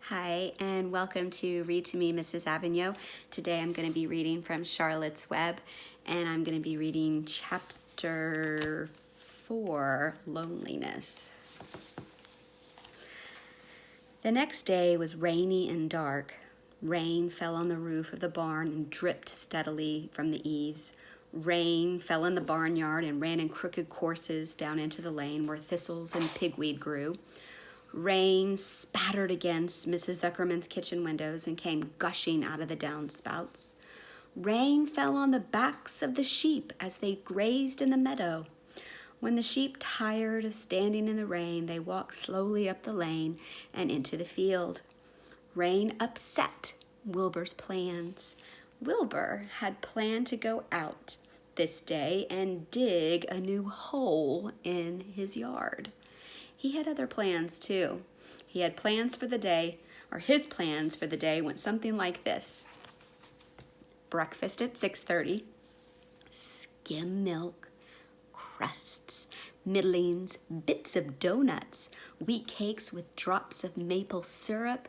Hi, and welcome to Read to Me, Mrs. Avignon. Today I'm going to be reading from Charlotte's Web, and I'm going to be reading chapter 4, Loneliness. The next day was rainy and dark. Rain fell on the roof of the barn and dripped steadily from the eaves. Rain fell in the barnyard and ran in crooked courses down into the lane where thistles and pigweed grew. Rain spattered against Mrs. Zuckerman's kitchen windows and came gushing out of the downspouts. Rain fell on the backs of the sheep as they grazed in the meadow. When the sheep tired of standing in the rain, they walked slowly up the lane and into the field. Rain upset Wilbur's plans. Wilbur had planned to go out this day and dig a new hole in his yard. He had other plans too. He had plans for the day, or his plans for the day went something like this. Breakfast at 6:30, skim milk, crusts, middlings, bits of donuts, wheat cakes with drops of maple syrup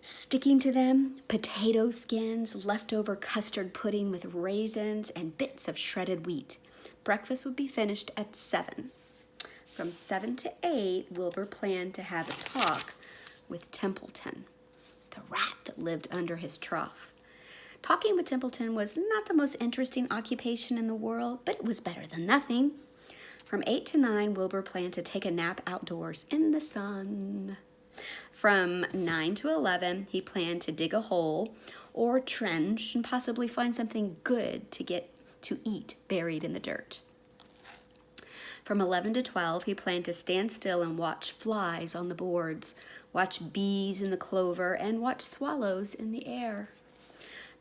sticking to them, potato skins, leftover custard pudding with raisins, and bits of shredded wheat. Breakfast would be finished at 7. From 7 to 8, Wilbur planned to have a talk with Templeton, the rat that lived under his trough. Talking with Templeton was not the most interesting occupation in the world, but it was better than nothing. From 8 to 9, Wilbur planned to take a nap outdoors in the sun. From 9 to 11, he planned to dig a hole or trench and possibly find something good to get to eat buried in the dirt. From 11 to 12, he planned to stand still and watch flies on the boards, watch bees in the clover, and watch swallows in the air.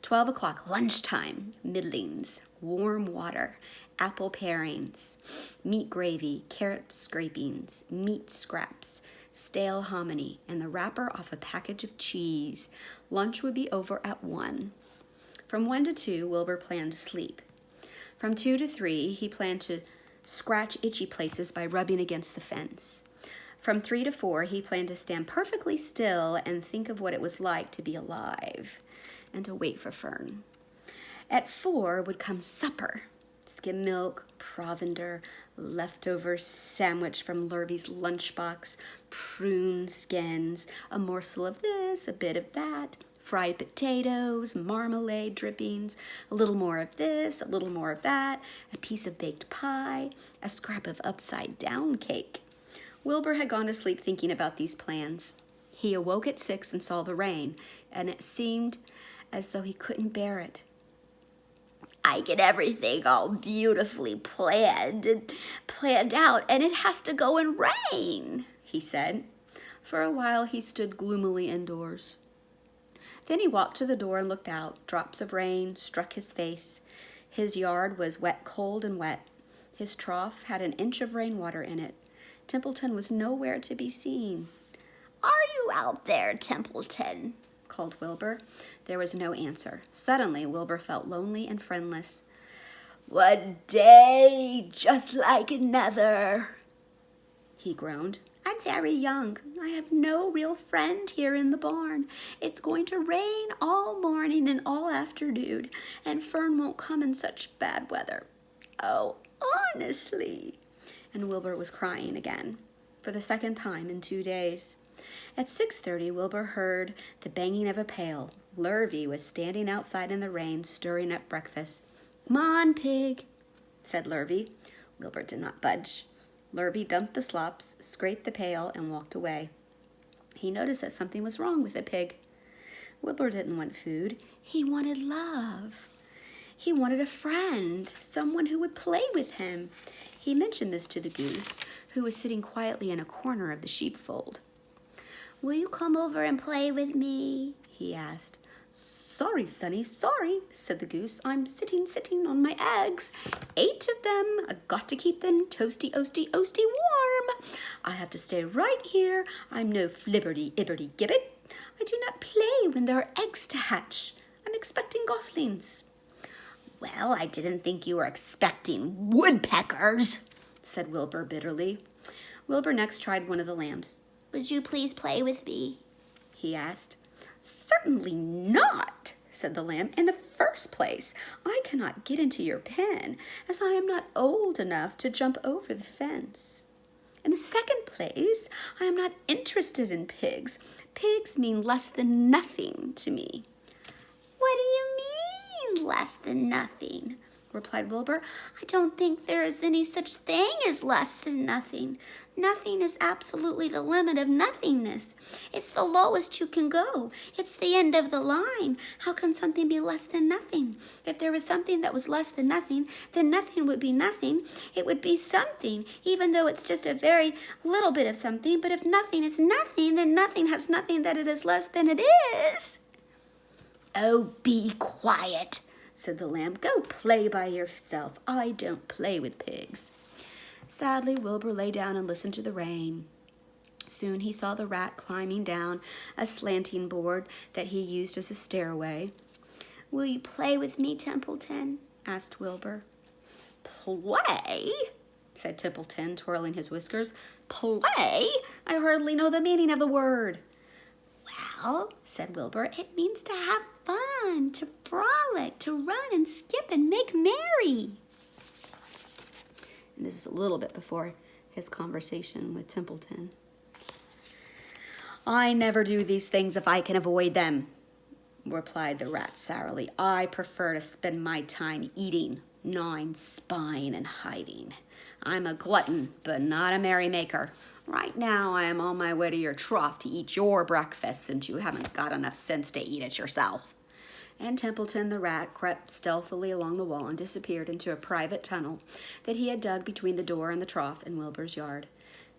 12 o'clock, lunchtime, middlings, warm water, apple parings, meat gravy, carrot scrapings, meat scraps, stale hominy, and the wrapper off a package of cheese. Lunch would be over at 1. From 1 to 2, Wilbur planned to sleep. From 2 to 3, he planned to scratch itchy places by rubbing against the fence. From 3 to 4, he planned to stand perfectly still and think of what it was like to be alive and to wait for Fern. At 4 would come supper. Skim milk, provender, leftover sandwich from Lurvy's lunchbox, prune skins, a morsel of this, a bit of that, fried potatoes, marmalade drippings, a little more of this, a little more of that, a piece of baked pie, a scrap of upside-down cake. Wilbur had gone to sleep thinking about these plans. He awoke at 6 and saw the rain, and it seemed as though he couldn't bear it. I get everything all beautifully planned out, and it has to go and rain, he said. For a while, he stood gloomily indoors. Then he walked to the door and looked out. Drops of rain struck his face. His yard was wet, cold and wet. His trough had an inch of rainwater in it. Templeton was nowhere to be seen. Are you out there, Templeton? Called Wilbur. There was no answer. Suddenly, Wilbur felt lonely and friendless. One day, just like another, he groaned. I'm very young. I have no real friend here in the barn. It's going to rain all morning and all afternoon, and Fern won't come in such bad weather. Oh, honestly. And Wilbur was crying again, for the second time in 2 days. At 6:30, Wilbur heard the banging of a pail. Lurvy was standing outside in the rain, stirring up breakfast. Come on, pig, said Lurvy. Wilbur did not budge. Lurvy dumped the slops, scraped the pail, and walked away. He noticed that something was wrong with the pig. Wilbur didn't want food. He wanted love. He wanted a friend, someone who would play with him. He mentioned this to the goose, who was sitting quietly in a corner of the sheepfold. Will you come over and play with me? He asked. Sorry, Sonny, sorry, said the goose. I'm sitting on my eggs. 8 of them. I got to keep them toasty, oasty warm. I have to stay right here. I'm no flibberty-ibberty-gibbet. I do not play when there are eggs to hatch. I'm expecting goslings. Well, I didn't think you were expecting woodpeckers, said Wilbur bitterly. Wilbur next tried one of the lambs. Would you please play with me? he asked. Certainly not, said the lamb. In the first place, I cannot get into your pen, as I am not old enough to jump over the fence. In the second place, I am not interested in pigs. Pigs mean less than nothing to me. What do you mean, less than nothing? Replied Wilbur. I don't think there is any such thing as less than nothing. Nothing is absolutely the limit of nothingness. It's the lowest you can go. It's the end of the line. How can something be less than nothing? If there was something that was less than nothing, then nothing would be nothing. It would be something, even though it's just a very little bit of something. But if nothing is nothing, then nothing has nothing that it is less than it is. Oh, be quiet, said the lamb. Go play by yourself. I don't play with pigs. Sadly, Wilbur lay down and listened to the rain. Soon he saw the rat climbing down a slanting board that he used as a stairway. Will you play with me, Templeton? Asked Wilbur. Play? Said Templeton, twirling his whiskers. Play? I hardly know the meaning of the word. Well, said Wilbur, it means to have fun, to frolic, to run and skip and make merry. And this is a little bit before his conversation with Templeton. I never do these things if I can avoid them, replied the rat sourly. I prefer to spend my time eating, gnawing spine, and hiding. I'm a glutton, but not a merrymaker. Right now, I am on my way to your trough to eat your breakfast, since you haven't got enough sense to eat it yourself. And Templeton the rat crept stealthily along the wall and disappeared into a private tunnel that he had dug between the door and the trough in Wilbur's yard.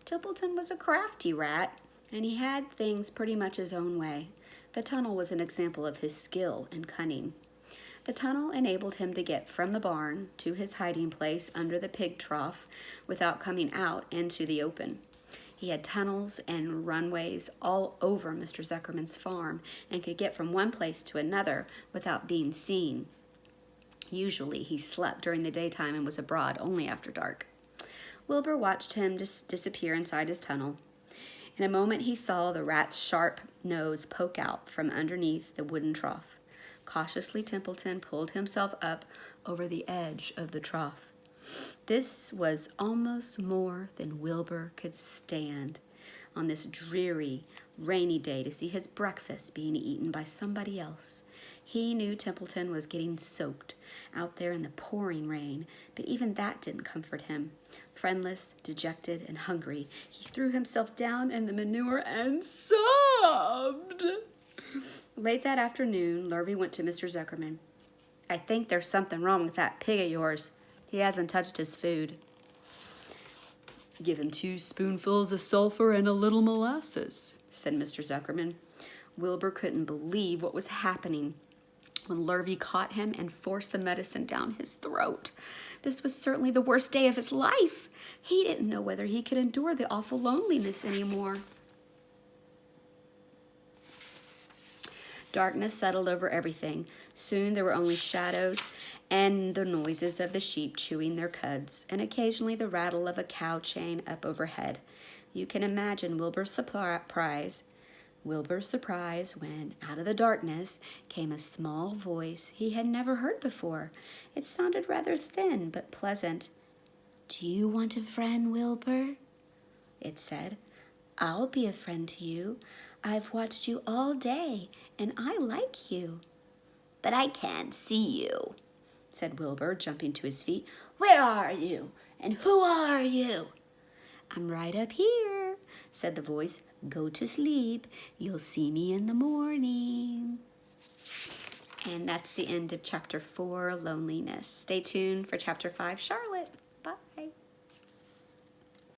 Templeton was a crafty rat, and he had things pretty much his own way. The tunnel was an example of his skill and cunning. The tunnel enabled him to get from the barn to his hiding place under the pig trough without coming out into the open. He had tunnels and runways all over Mr. Zuckerman's farm and could get from one place to another without being seen. Usually he slept during the daytime and was abroad only after dark. Wilbur watched him disappear inside his tunnel. In a moment he saw the rat's sharp nose poke out from underneath the wooden trough. Cautiously, Templeton pulled himself up over the edge of the trough. This was almost more than Wilbur could stand on this dreary, rainy day to see his breakfast being eaten by somebody else. He knew Templeton was getting soaked out there in the pouring rain, but even that didn't comfort him. Friendless, dejected, and hungry, he threw himself down in the manure and sobbed. Late that afternoon, Lurvy went to Mr. Zuckerman. I think there's something wrong with that pig of yours. He hasn't touched his food. Give him 2 spoonfuls of sulfur and a little molasses, said Mr. Zuckerman. Wilbur couldn't believe what was happening when Lurvy caught him and forced the medicine down his throat. This was certainly the worst day of his life. He didn't know whether he could endure the awful loneliness anymore. Darkness settled over everything. Soon there were only shadows and the noises of the sheep chewing their cuds, and occasionally the rattle of a cow chain up overhead. You can imagine Wilbur's surprise when, out of the darkness, came a small voice he had never heard before. It sounded rather thin but pleasant. Do you want a friend, Wilbur? It said. I'll be a friend to you. I've watched you all day, and I like you. But I can't see you, said Wilbur, jumping to his feet. Where are you? And who are you? I'm right up here, said the voice. Go to sleep. You'll see me in the morning. And that's the end of Chapter 4, Loneliness. Stay tuned for Chapter 5, Charlotte.